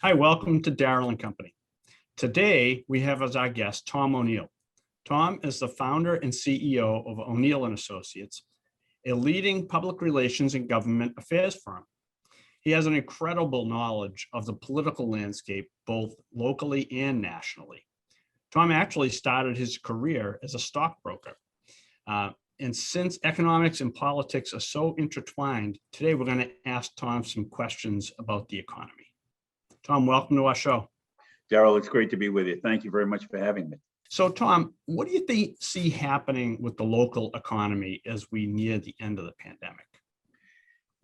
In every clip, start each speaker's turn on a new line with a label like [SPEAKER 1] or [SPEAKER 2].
[SPEAKER 1] Hi, welcome to Darryl Company. Today, we have as our guest Tom O'Neill. Tom is the founder and CEO of O'Neill and Associates, a leading public relations and government affairs firm. He has an incredible knowledge of the political landscape, both locally and nationally. Tom actually started his career as a stockbroker. And since economics and politics are so intertwined, today we're going to ask Tom some questions about the economy. Tom, welcome to our show.
[SPEAKER 2] Darryl, it's great to be with you. Thank you very much for having me.
[SPEAKER 1] So, Tom, what do you see happening with the local economy as we near the end of the pandemic?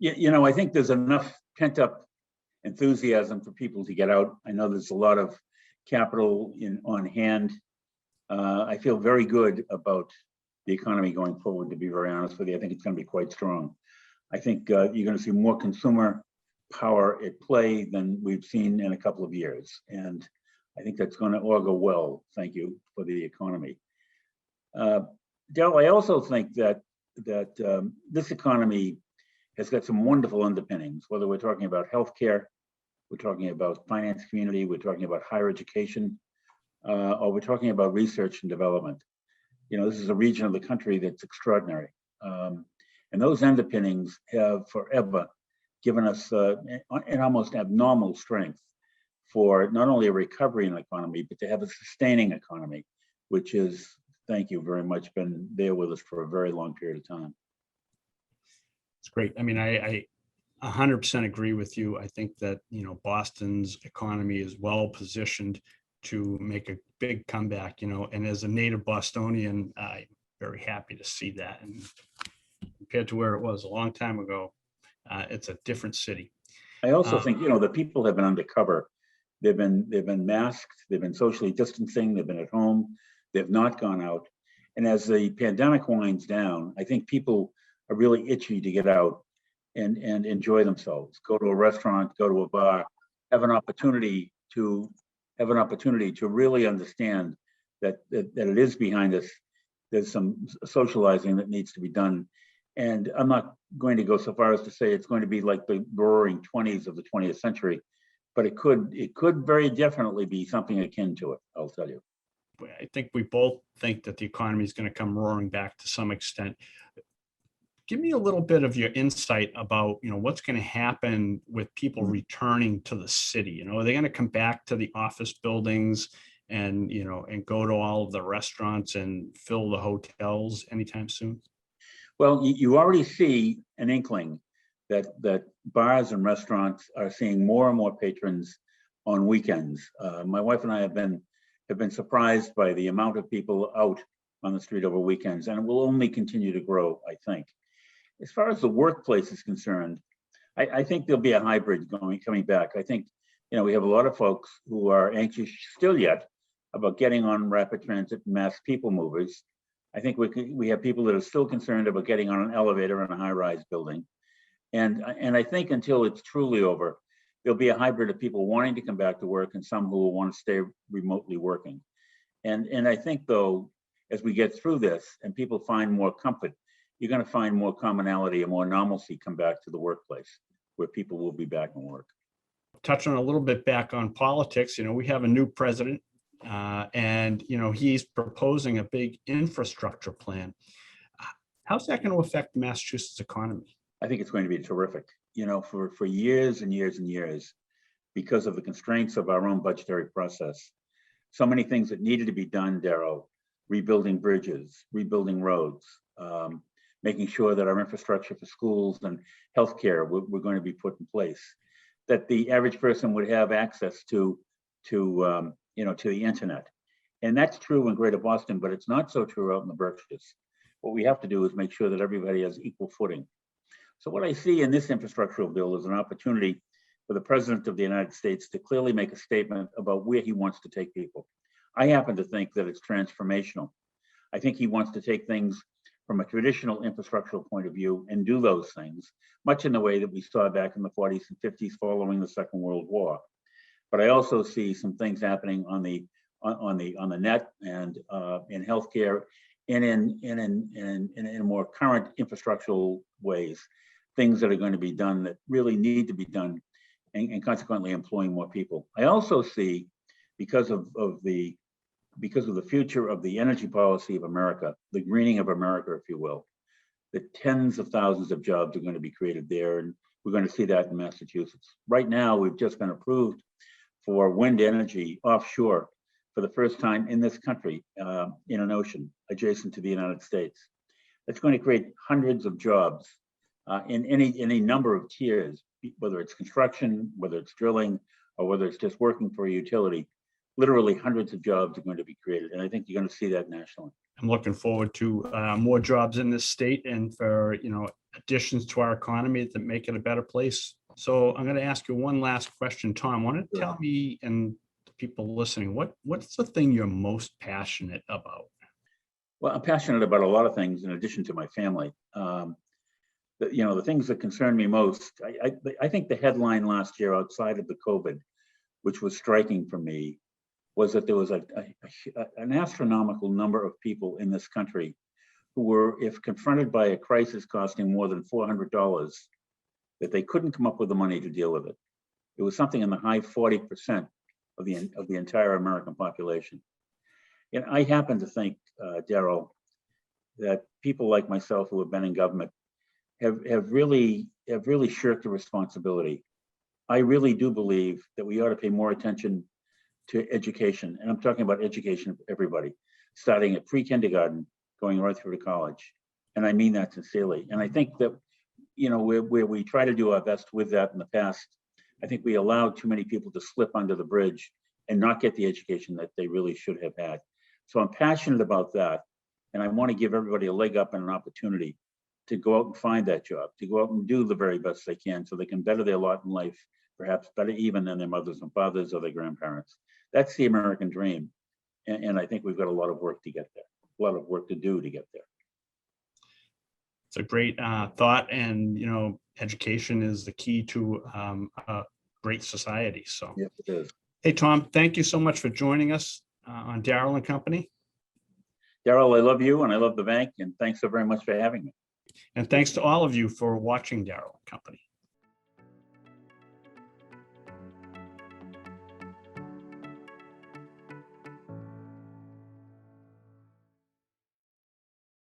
[SPEAKER 2] I think there's enough pent-up enthusiasm for people to get out. I know there's a lot of capital on hand. I feel very good about the economy going forward, to be very honest with you. I think it's going to be quite strong. I think you're going to see more consumer power at play than we've seen in a couple of years. And I think that's going to augur well, thank you, for the economy. Darryl, I also think that this economy has got some wonderful underpinnings, whether we're talking about healthcare, we're talking about finance community, we're talking about higher education, or we're talking about research and development. This is a region of the country that's extraordinary. And those underpinnings have forever given us an almost abnormal strength for not only a recovery in the economy, but to have a sustaining economy, which is, thank you very much, been there with us for a very long period of time.
[SPEAKER 1] It's great. I mean, I 100% agree with you. I think that, Boston's economy is well positioned to make a big comeback, and as a native Bostonian, I'm very happy to see that. And compared to where it was a long time ago, it's a different city.
[SPEAKER 2] I also think, the people have been undercover. They've been masked, they've been socially distancing, they've been at home, they've not gone out. And as the pandemic winds down, I think people are really itchy to get out and enjoy themselves, go to a restaurant, go to a bar, have an opportunity to really understand that it is behind us. There's some socializing that needs to be done. And I'm not going to go so far as to say it's going to be like the roaring 20s of the 20th century, but it could very definitely be something akin to it, I'll tell you.
[SPEAKER 1] I think we both think that the economy is going to come roaring back to some extent. Give me a little bit of your insight about, what's going to happen with people returning to the city. Are they going to come back to the office buildings and go to all of the restaurants and fill the hotels anytime soon?
[SPEAKER 2] Well, you already see an inkling that bars and restaurants are seeing more and more patrons on weekends. My wife and I have been surprised by the amount of people out on the street over weekends, and it will only continue to grow, I think. As far as the workplace is concerned, I think there'll be a hybrid coming back. I think, we have a lot of folks who are anxious still yet about getting on rapid transit and mass people movers. I think we have people that are still concerned about getting on an elevator in a high-rise building. And I think until it's truly over, there'll be a hybrid of people wanting to come back to work and some who will want to stay remotely working. And I think, though, as we get through this and people find more comfort, you're going to find more commonality and more normalcy come back to the workplace where people will be back in work.
[SPEAKER 1] Touching a little bit back on politics, we have a new president. And he's proposing a big infrastructure plan. How's that going to affect the Massachusetts economy?
[SPEAKER 2] I think it's going to be terrific. For years and years and years, because of the constraints of our own budgetary process, so many things that needed to be done, Darryl, rebuilding bridges, rebuilding roads, making sure that our infrastructure for schools and healthcare were going to be put in place, that the average person would have access to the internet. And that's true in Greater Boston, but it's not so true out in the Berkshires. What we have to do is make sure that everybody has equal footing. So what I see in this infrastructural bill is an opportunity for the President of the United States to clearly make a statement about where he wants to take people. I happen to think that it's transformational. I think he wants to take things from a traditional infrastructural point of view and do those things, much in the way that we saw back in the 40s and 50s following the Second World War. But I also see some things happening on the net and in healthcare and in more current infrastructural ways, things that are going to be done that really need to be done and consequently employing more people. I also see, because of the future of the energy policy of America, the greening of America, if you will, that tens of thousands of jobs are going to be created there. And we're going to see that in Massachusetts. Right now, we've just been approved for wind energy offshore for the first time in this country, in an ocean adjacent to the United States. That's going to create hundreds of jobs in any number of tiers, whether it's construction, whether it's drilling, or whether it's just working for a utility. Literally hundreds of jobs are going to be created. And I think you're going to see that nationally.
[SPEAKER 1] I'm looking forward to more jobs in this state and for, additions to our economy that make it a better place. So I'm going to ask you one last question, Tom. Want to tell me and the people listening, what's the thing you're most passionate about?
[SPEAKER 2] Well, I'm passionate about a lot of things in addition to my family. The things that concern me most, I think the headline last year outside of the COVID, which was striking for me, was that there was an astronomical number of people in this country who were, if confronted by a crisis costing more than $400, that they couldn't come up with the money to deal with it. It was something in the high 40% of the entire American population. And I happen to think, Darryl, that people like myself who have been in government have really shirked a responsibility. I really do believe that we ought to pay more attention to education, and I'm talking about education for everybody, starting at pre-kindergarten, going right through to college. And I mean that sincerely. And I think that, where we try to do our best with that in the past, I think we allowed too many people to slip under the bridge and not get the education that they really should have had. So I'm passionate about that. And I want to give everybody a leg up and an opportunity to go out and find that job, to go out and do the very best they can so they can better their lot in life, perhaps better even than their mothers and fathers or their grandparents. That's the American dream. And I think we've got a lot of work to get there, a lot of work to do to get there.
[SPEAKER 1] It's a great thought. And, education is the key to a great society. So,
[SPEAKER 2] Yes, it is.
[SPEAKER 1] Hey, Tom, thank you so much for joining us on Darryl Company.
[SPEAKER 2] Darryl, I love you and I love the bank. And thanks so very much for having me.
[SPEAKER 1] And thanks to all of you for watching Darryl Company.